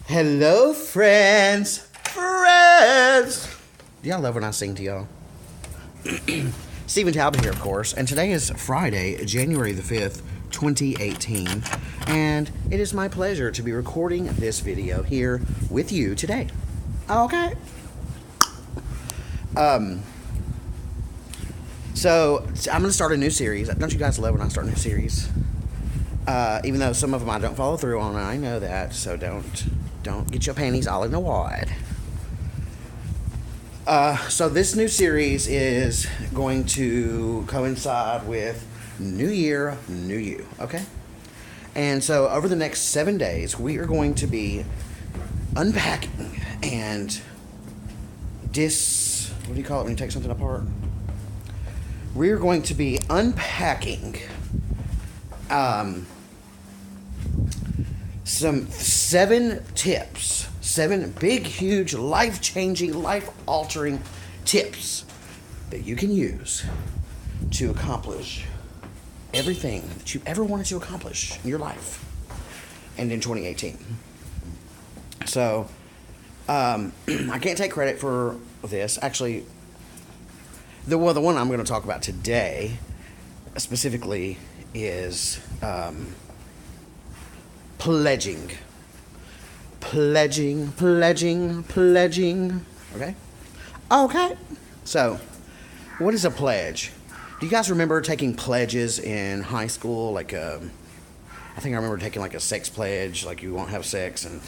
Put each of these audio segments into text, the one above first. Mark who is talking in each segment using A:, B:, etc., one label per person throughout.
A: Hello, friends. Friends. Do y'all love when I sing to y'all? Stephen Talbot here, of course, and today is Friday, January the 5th, 2018, and it is my pleasure to be recording this video here with you today. Okay. So I'm going to start a new series. Don't you guys love when I start a new series? Even though some of them I don't follow through on, I know that, so don't get your panties all in a wad. So this new series is going to coincide with New Year, New You, okay? And so over the next 7 days, we are going to be unpacking and what do you call it when you take something apart? We are going to be unpacking some 7 tips, 7 big, huge, life-changing, life-altering tips that you can use to accomplish everything that you ever wanted to accomplish in your life and in 2018. So, I can't take credit for this. Actually, the one I'm going to talk about today specifically is pledging. Pledging. Okay? Okay. So, what is a pledge? Do you guys remember taking pledges in high school? Like, I think I remember taking like a sex pledge, like you won't have sex, and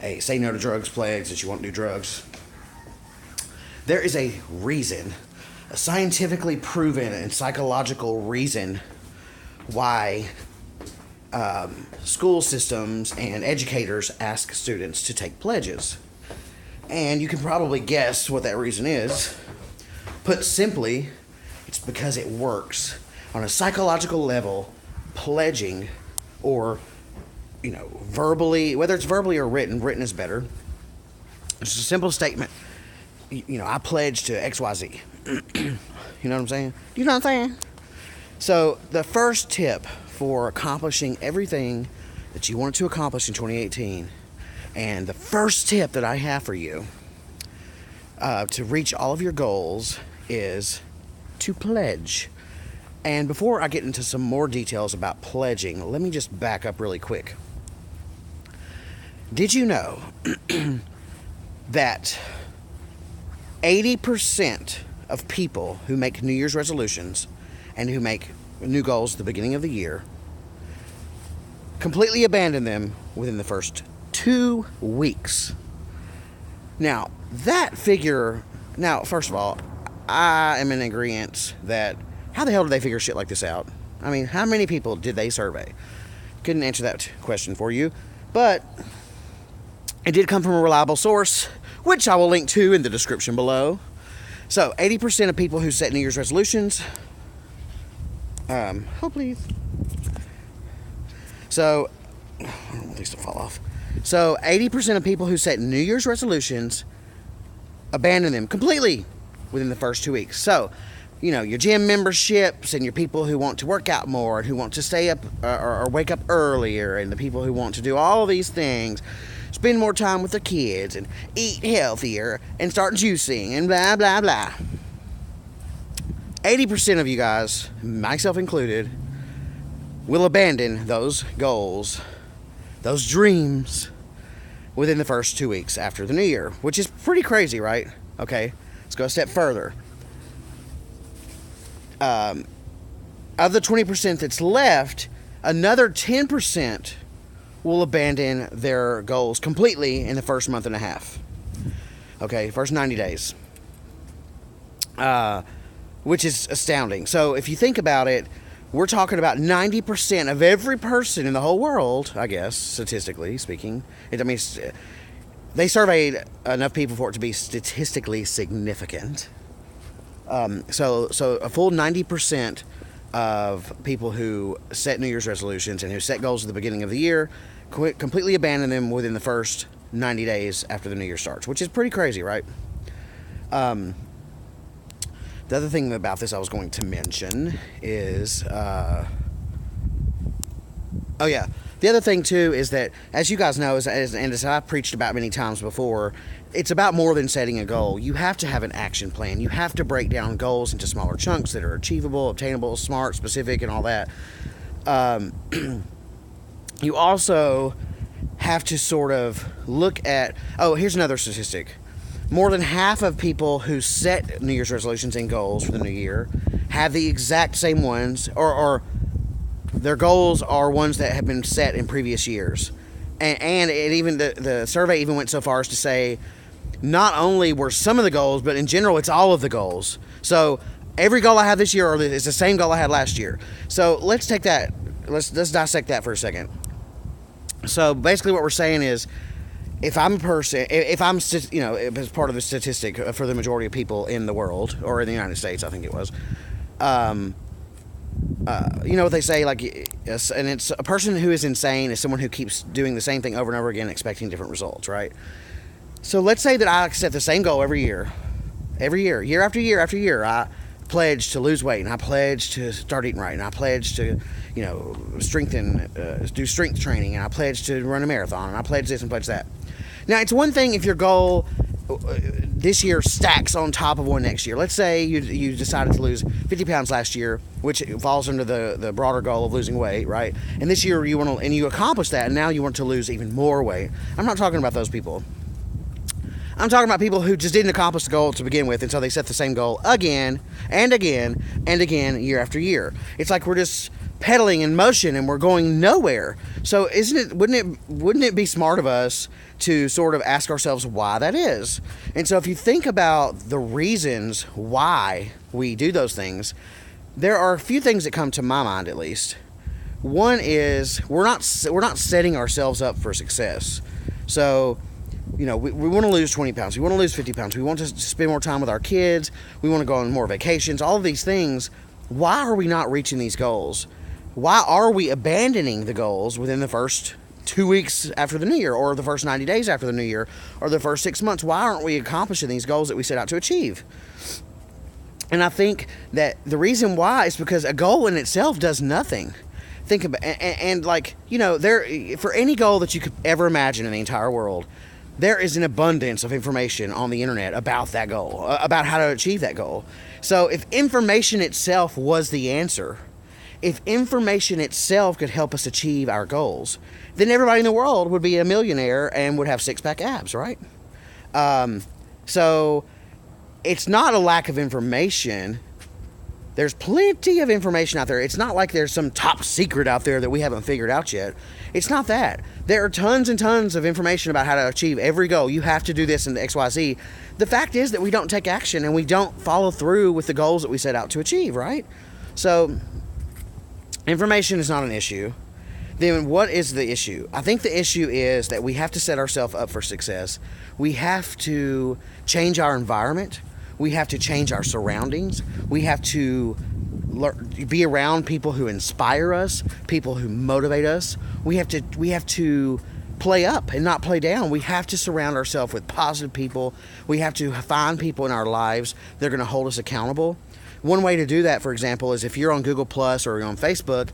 A: a say no to drugs pledge, that you won't do drugs. There is a reason, a scientifically proven and psychological reason why school systems and educators ask students to take pledges. And you can probably guess what that reason is. Put simply, it's because it works. On a psychological level, pledging, or, verbally, whether it's verbally or written is better. It's a simple statement. I pledge to XYZ. You know what I'm saying? You know what I'm saying? So, the first tip for accomplishing everything that you wanted to accomplish in 2018, and the first tip that I have for you to reach all of your goals is to pledge. And before I get into some more details about pledging, let me just back up really quick. Did you know that 80% of people who make New Year's resolutions and who make new goals at the beginning of the year completely abandon them within the first 2 weeks? Now, that figure... Now, first of all, I am in agreement that how the hell did they figure shit like this out? I mean, how many people did they survey? Couldn't answer that question for you, but it did come from a reliable source, which I will link to in the description below. So, 80% of people who set New Year's resolutions... hold please. So, I don't want these to fall off. So, 80% of people who set New Year's resolutions abandon them completely within the first 2 weeks. So, your gym memberships and your people who want to work out more and who want to stay up or wake up earlier, and the people who want to do all these things, spend more time with their kids and eat healthier and start juicing and blah, blah, blah. 80% of you guys, myself included, will abandon those goals, those dreams, within the first 2 weeks after the new year, which is pretty crazy, right? Okay, let's go a step further. Of the 20% that's left, another 10% will abandon their goals completely in the first month and a half. Okay, first 90 days. Which is astounding. So if you think about it, we're talking about 90% of every person in the whole world, I guess, statistically speaking. They surveyed enough people for it to be statistically significant. So a full 90% of people who set New Year's resolutions and who set goals at the beginning of the year completely abandon them within the first 90 days after the new year starts, which is pretty crazy, right? The other thing about this I was going to mention is, The other thing too is that, as you guys know, and as I've preached about many times before, it's about more than setting a goal. You have to have an action plan. You have to break down goals into smaller chunks that are achievable, obtainable, smart, specific, and all that. You also have to sort of look at, here's another statistic. More than half of people who set New Year's resolutions and goals for the new year have the exact same ones, or their goals are ones that have been set in previous years. And it even the survey even went so far as to say not only were some of the goals, but in general it's all of the goals. So every goal I have this year is the same goal I had last year. So let's take that. Let's dissect that for a second. So basically what we're saying is, if I'm a person, if I'm, as part of the statistic for the majority of people in the world, or in the United States, I think it was, you know what they say, like, and it's a person who is insane is someone who keeps doing the same thing over and over again, expecting different results, right? So let's say that I set the same goal every year, year after year after year. I pledge to lose weight, and I pledge to start eating right, and I pledge to, do strength training, and I pledge to run a marathon, and I pledge this and pledge that. Now, it's one thing if your goal this year stacks on top of one next year. Let's say you decided to lose 50 pounds last year, which falls under the broader goal of losing weight, right? And this year you accomplished that, and now you want to lose even more weight. I'm not talking about those people. I'm talking about people who just didn't accomplish the goal to begin with, and so they set the same goal again and again and again, year after year. It's like we're just pedaling in motion and we're going nowhere. So wouldn't it be smart of us to sort of ask ourselves why that is? And so if you think about the reasons why we do those things, there are a few things that come to my mind, at least. One is we're not setting ourselves up for success. So, we want to lose 20 pounds. We want to lose 50 pounds. We want to spend more time with our kids. We want to go on more vacations. All of these things. Why are we not reaching these goals? Why are we abandoning the goals within the first 2 weeks after the new year, or the first 90 days after the new year, or the first 6 months? Why aren't we accomplishing these goals that we set out to achieve? And I think that the reason why is because a goal in itself does nothing. Think about there, for any goal that you could ever imagine in the entire world, there is an abundance of information on the internet about that goal, about how to achieve that goal. So if information itself was the answer, if information itself could help us achieve our goals, then everybody in the world would be a millionaire and would have six-pack abs, right? So it's not a lack of information. There's plenty of information out there. It's not like there's some top secret out there that we haven't figured out yet. It's not that. There are tons and tons of information about how to achieve every goal. You have to do this in the XYZ. The fact is that we don't take action and we don't follow through with the goals that we set out to achieve, right? So information is not an issue. Then what is the issue? I think the issue is that we have to set ourselves up for success. We have to change our environment. We have to change our surroundings. We have to be around people who inspire us, people who motivate us. We have to play up and not play down. We have to surround ourselves with positive people. We have to find people in our lives that are going to hold us accountable. One way to do that, for example, is if you're on Google Plus or you're on Facebook,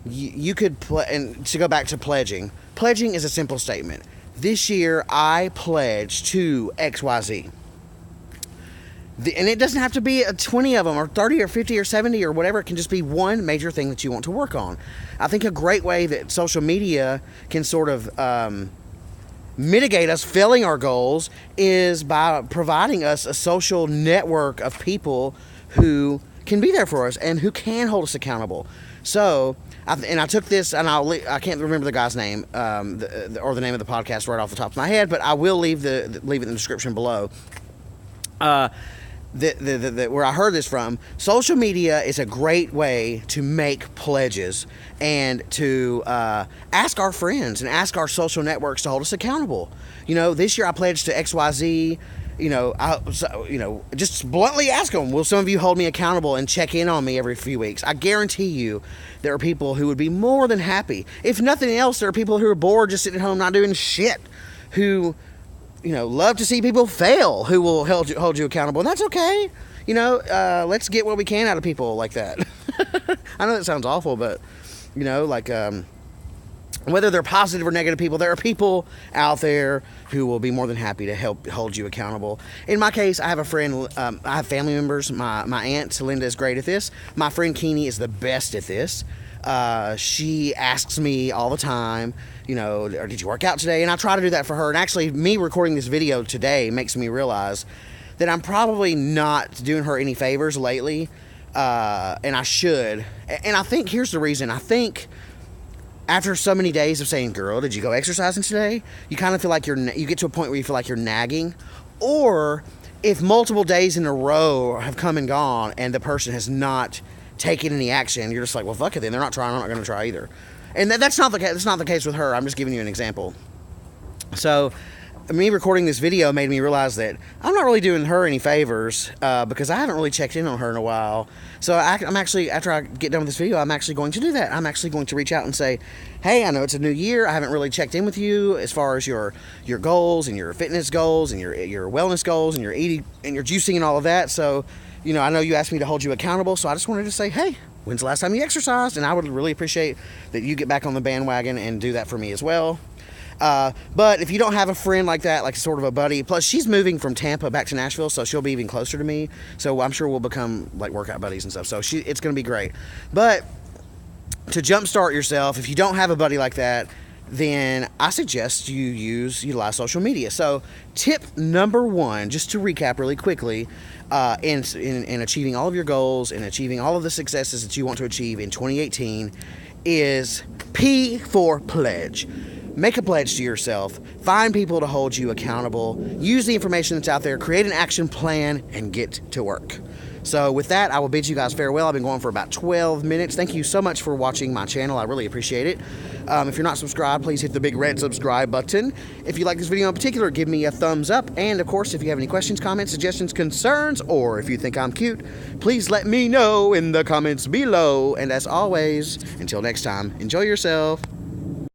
A: you could and to go back to pledging. Pledging is a simple statement. This year, I pledge to XYZ. And it doesn't have to be 20 of them or 30 or 50 or 70 or whatever. It can just be one major thing that you want to work on. I think a great way that social media can sort of mitigate us failing our goals is by providing us a social network of people who can be there for us and who can hold us accountable. So, I took this, and I can't remember the guy's name or the name of the podcast right off the top of my head, but I will leave it in the description below. Where I heard this from, social media is a great way to make pledges and to ask our friends and ask our social networks to hold us accountable. This year I pledged to XYZ. Just bluntly ask them, will some of you hold me accountable and check in on me every few weeks? I guarantee you there are people who would be more than happy. If nothing else, there are people who are bored just sitting at home not doing shit, who love to see people fail, who will hold you accountable. And that's okay. Let's get what we can out of people like that. I know that sounds awful, but, Whether they're positive or negative people, there are people out there who will be more than happy to help hold you accountable. In my case, I have a friend, I have family members. My aunt, Linda, is great at this. My friend Keeney is the best at this. She asks me all the time, you know, did you work out today? And I try to do that for her. And actually, me recording this video today makes me realize that I'm probably not doing her any favors lately, and I should. And I think here's the reason. I think after so many days of saying, girl, did you go exercising today? You kind of feel like you get to a point where you feel like you're nagging. Or if multiple days in a row have come and gone and the person has not taken any action, you're just like, well, fuck it then. They're not trying. I'm not going to try either. And that's not the case with her. I'm just giving you an example. So me recording this video made me realize that I'm not really doing her any favors because I haven't really checked in on her in a while. So I'm actually, after I get done with this video, I'm actually going to do that. I'm actually going to reach out and say, hey, I know it's a new year. I haven't really checked in with you as far as your goals and your fitness goals and your wellness goals and your eating and your juicing and all of that. So, you know, I know you asked me to hold you accountable. So I just wanted to say, hey, when's the last time you exercised? And I would really appreciate that you get back on the bandwagon and do that for me as well. But if you don't have a friend like that, like sort of a buddy, plus she's moving from Tampa back to Nashville, so she'll be even closer to me. So I'm sure we'll become like workout buddies and stuff. So it's going to be great. But to jumpstart yourself, if you don't have a buddy like that, then I suggest you utilize social media. So tip number 1, just to recap really quickly, in achieving all of your goals and achieving all of the successes that you want to achieve in 2018 is P for pledge. Make a pledge to yourself. Find people to hold you accountable. Use the information that's out there. Create an action plan and get to work. So with that, I will bid you guys farewell. I've been going for about 12 minutes. Thank you so much for watching my channel. I really appreciate it. If you're not subscribed, please hit the big red subscribe button. If you like this video in particular, give me a thumbs up. And of course, if you have any questions, comments, suggestions, concerns, or if you think I'm cute, please let me know in the comments below. And as always, until next time, enjoy yourself.